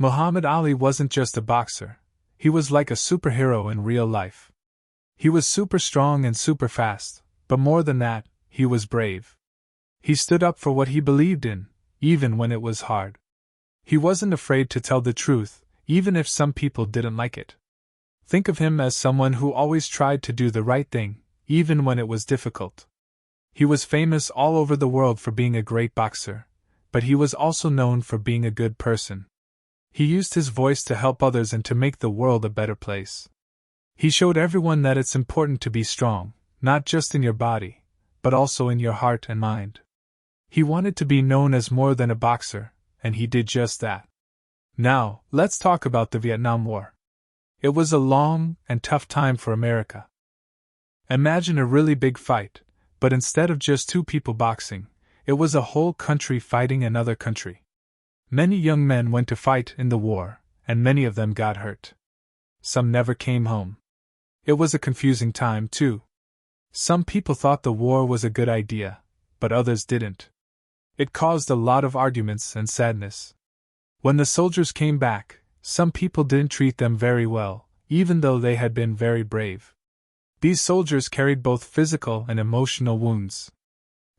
Muhammad Ali wasn't just a boxer, he was like a superhero in real life. He was super strong and super fast, but more than that, he was brave. He stood up for what he believed in, even when it was hard. He wasn't afraid to tell the truth, even if some people didn't like it. Think of him as someone who always tried to do the right thing, even when it was difficult. He was famous all over the world for being a great boxer, but he was also known for being a good person. He used his voice to help others and to make the world a better place. He showed everyone that it's important to be strong, not just in your body, but also in your heart and mind. He wanted to be known as more than a boxer, and he did just that. Now, let's talk about the Vietnam War. It was a long and tough time for America. Imagine a really big fight, but instead of just two people boxing, it was a whole country fighting another country. Many young men went to fight in the war, and many of them got hurt. Some never came home. It was a confusing time, too. Some people thought the war was a good idea, but others didn't. It caused a lot of arguments and sadness. When the soldiers came back, some people didn't treat them very well, even though they had been very brave. These soldiers carried both physical and emotional wounds.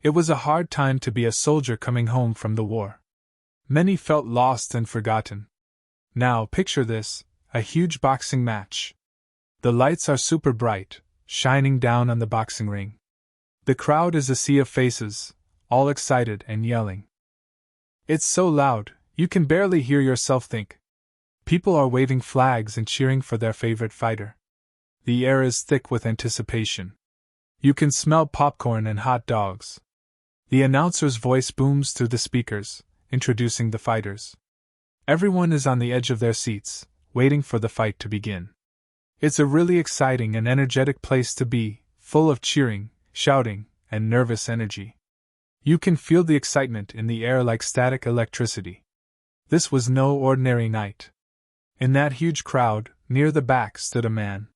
It was a hard time to be a soldier coming home from the war. Many felt lost and forgotten. Now, picture this, a huge boxing match. The lights are super bright, shining down on the boxing ring. The crowd is a sea of faces, all excited and yelling. It's so loud, you can barely hear yourself think. People are waving flags and cheering for their favorite fighter. The air is thick with anticipation. You can smell popcorn and hot dogs. The announcer's voice booms through the speakers, introducing the fighters. Everyone is on the edge of their seats, waiting for the fight to begin. It's a really exciting and energetic place to be, full of cheering, shouting, and nervous energy. You can feel the excitement in the air like static electricity. This was no ordinary night. In that huge crowd, near the back stood a man.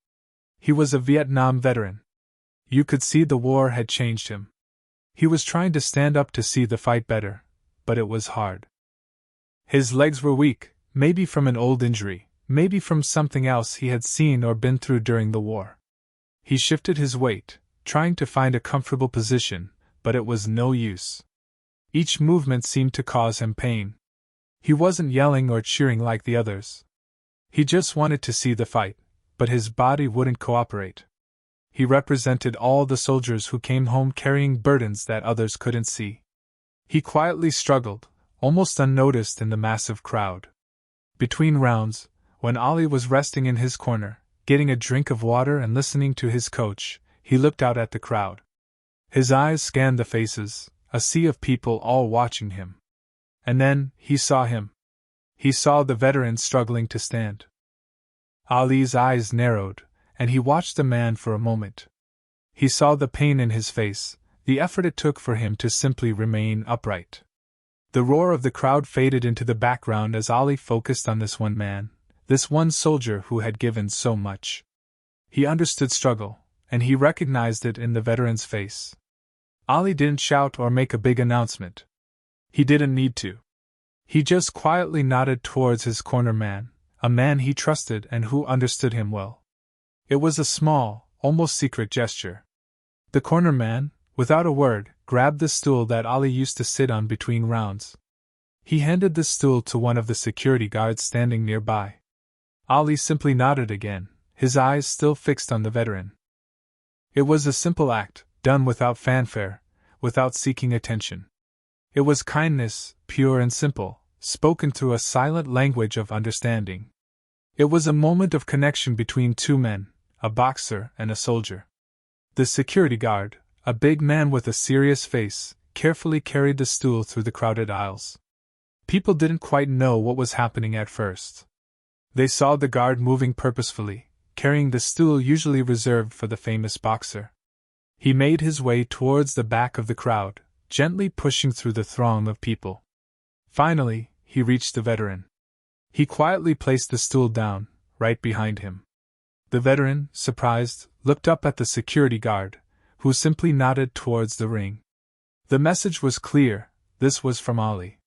He was a Vietnam veteran. You could see the war had changed him. He was trying to stand up to see the fight better, but it was hard. His legs were weak, maybe from an old injury, maybe from something else he had seen or been through during the war. He shifted his weight, trying to find a comfortable position, but it was no use. Each movement seemed to cause him pain. He wasn't yelling or cheering like the others. He just wanted to see the fight, but his body wouldn't cooperate. He represented all the soldiers who came home carrying burdens that others couldn't see. He quietly struggled, almost unnoticed in the massive crowd. Between rounds, when Ali was resting in his corner, getting a drink of water and listening to his coach, he looked out at the crowd. His eyes scanned the faces, a sea of people all watching him. And then, he saw him. He saw the veteran struggling to stand. Ali's eyes narrowed, and he watched the man for a moment. He saw the pain in his face, the effort it took for him to simply remain upright. The roar of the crowd faded into the background as Ali focused on this one man, this one soldier who had given so much. He understood struggle, and he recognized it in the veteran's face. Ali didn't shout or make a big announcement. He didn't need to. He just quietly nodded towards his corner man, a man he trusted and who understood him well. It was a small, almost secret gesture. The corner man, without a word, grabbed the stool that Ali used to sit on between rounds. He handed the stool to one of the security guards standing nearby. Ali simply nodded again, his eyes still fixed on the veteran. It was a simple act, done without fanfare, without seeking attention. It was kindness, pure and simple, spoken through a silent language of understanding. It was a moment of connection between two men, a boxer and a soldier. The security guard, a big man with a serious face, carefully carried the stool through the crowded aisles. People didn't quite know what was happening at first. They saw the guard moving purposefully, carrying the stool usually reserved for the famous boxer. He made his way towards the back of the crowd, gently pushing through the throng of people. Finally, he reached the veteran. He quietly placed the stool down, right behind him. The veteran, surprised, looked up at the security guard, who simply nodded towards the ring. The message was clear, this was from Ali.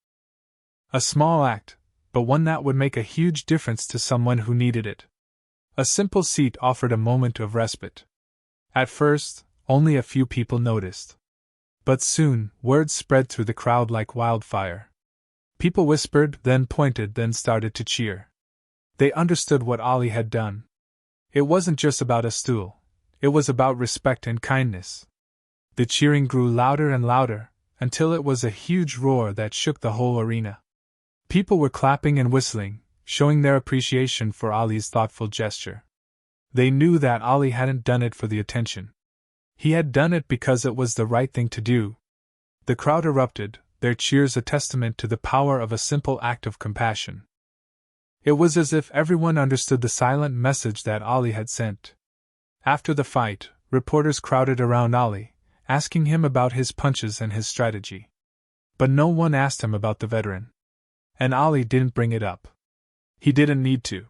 A small act, but one that would make a huge difference to someone who needed it. A simple seat offered a moment of respite. At first, only a few people noticed. But soon, word spread through the crowd like wildfire. People whispered, then pointed, then started to cheer. They understood what Ali had done. It wasn't just about a stool. It was about respect and kindness. The cheering grew louder and louder, until it was a huge roar that shook the whole arena. People were clapping and whistling, showing their appreciation for Ali's thoughtful gesture. They knew that Ali hadn't done it for the attention. He had done it because it was the right thing to do. The crowd erupted, their cheers a testament to the power of a simple act of compassion. It was as if everyone understood the silent message that Ali had sent. After the fight, reporters crowded around Ali, asking him about his punches and his strategy. But no one asked him about the veteran. And Ali didn't bring it up. He didn't need to.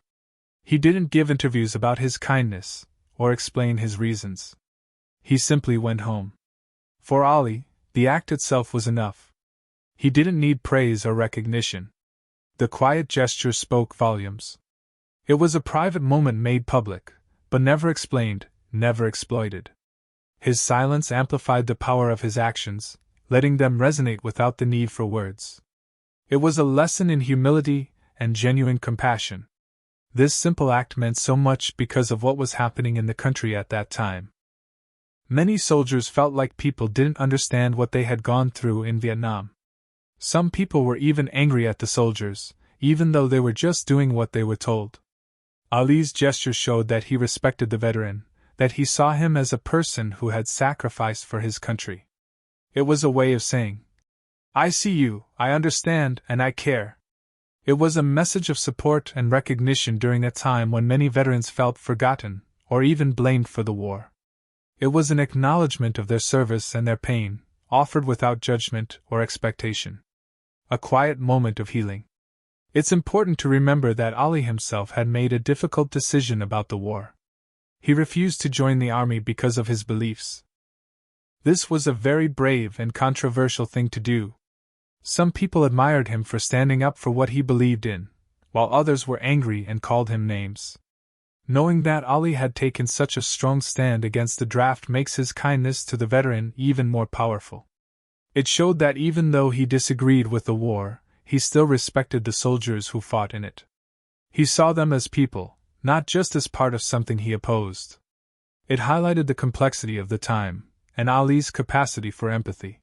He didn't give interviews about his kindness, or explain his reasons. He simply went home. For Ali, the act itself was enough. He didn't need praise or recognition. The quiet gesture spoke volumes. It was a private moment made public, but never explained, never exploited. His silence amplified the power of his actions, letting them resonate without the need for words. It was a lesson in humility and genuine compassion. This simple act meant so much because of what was happening in the country at that time. Many soldiers felt like people didn't understand what they had gone through in Vietnam. Some people were even angry at the soldiers, even though they were just doing what they were told. Ali's gesture showed that he respected the veteran, that he saw him as a person who had sacrificed for his country. It was a way of saying, "I see you, I understand, and I care." It was a message of support and recognition during a time when many veterans felt forgotten, or even blamed for the war. It was an acknowledgement of their service and their pain, offered without judgment or expectation. A quiet moment of healing. It's important to remember that Ali himself had made a difficult decision about the war. He refused to join the army because of his beliefs. This was a very brave and controversial thing to do. Some people admired him for standing up for what he believed in, while others were angry and called him names. Knowing that Ali had taken such a strong stand against the draft makes his kindness to the veteran even more powerful. It showed that even though he disagreed with the war, he still respected the soldiers who fought in it. He saw them as people, not just as part of something he opposed. It highlighted the complexity of the time, and Ali's capacity for empathy.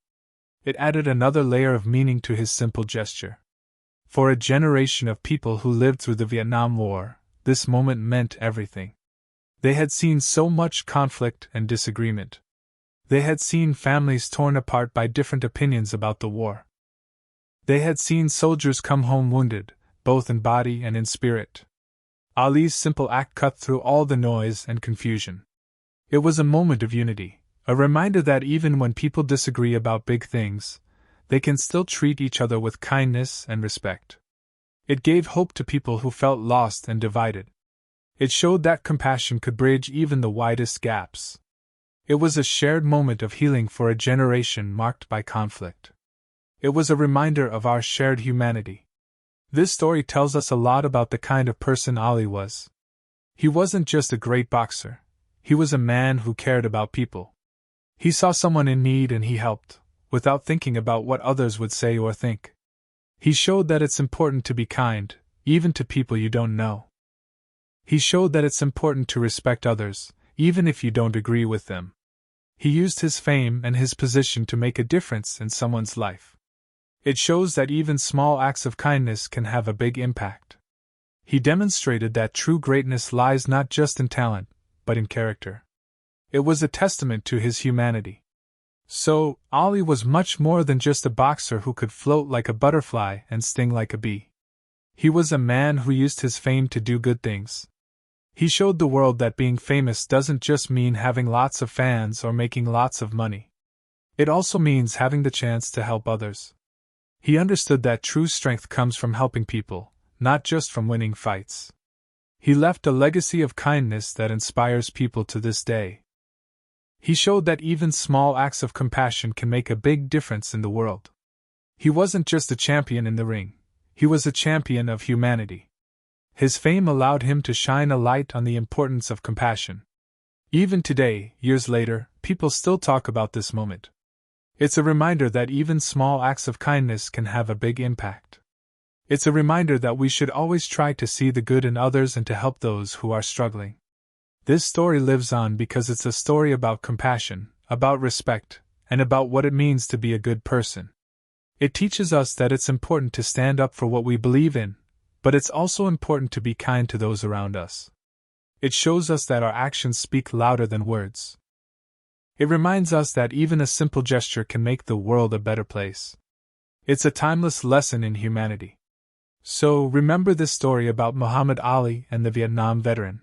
It added another layer of meaning to his simple gesture. For a generation of people who lived through the Vietnam War, this moment meant everything. They had seen so much conflict and disagreement. They had seen families torn apart by different opinions about the war. They had seen soldiers come home wounded, both in body and in spirit. Ali's simple act cut through all the noise and confusion. It was a moment of unity, a reminder that even when people disagree about big things, they can still treat each other with kindness and respect. It gave hope to people who felt lost and divided. It showed that compassion could bridge even the widest gaps. It was a shared moment of healing for a generation marked by conflict. It was a reminder of our shared humanity. This story tells us a lot about the kind of person Ali was. He wasn't just a great boxer. He was a man who cared about people. He saw someone in need and he helped, without thinking about what others would say or think. He showed that it's important to be kind, even to people you don't know. He showed that it's important to respect others, even if you don't agree with them. He used his fame and his position to make a difference in someone's life. It shows that even small acts of kindness can have a big impact. He demonstrated that true greatness lies not just in talent, but in character. It was a testament to his humanity. So, Ali was much more than just a boxer who could float like a butterfly and sting like a bee. He was a man who used his fame to do good things. He showed the world that being famous doesn't just mean having lots of fans or making lots of money. It also means having the chance to help others. He understood that true strength comes from helping people, not just from winning fights. He left a legacy of kindness that inspires people to this day. He showed that even small acts of compassion can make a big difference in the world. He wasn't just a champion in the ring. He was a champion of humanity. His fame allowed him to shine a light on the importance of compassion. Even today, years later, people still talk about this moment. It's a reminder that even small acts of kindness can have a big impact. It's a reminder that we should always try to see the good in others and to help those who are struggling. This story lives on because it's a story about compassion, about respect, and about what it means to be a good person. It teaches us that it's important to stand up for what we believe in, but it's also important to be kind to those around us. It shows us that our actions speak louder than words. It reminds us that even a simple gesture can make the world a better place. It's a timeless lesson in humanity. So, remember this story about Muhammad Ali and the Vietnam veteran.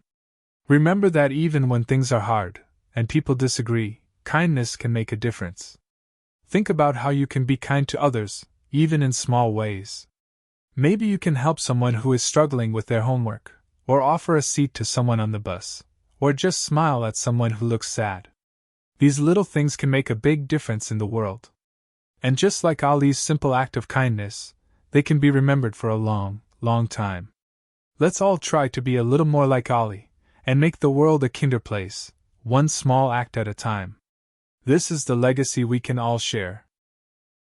Remember that even when things are hard, and people disagree, kindness can make a difference. Think about how you can be kind to others, even in small ways. Maybe you can help someone who is struggling with their homework, or offer a seat to someone on the bus, or just smile at someone who looks sad. These little things can make a big difference in the world. And just like Ali's simple act of kindness, they can be remembered for a long, long time. Let's all try to be a little more like Ali, and make the world a kinder place, one small act at a time. This is the legacy we can all share.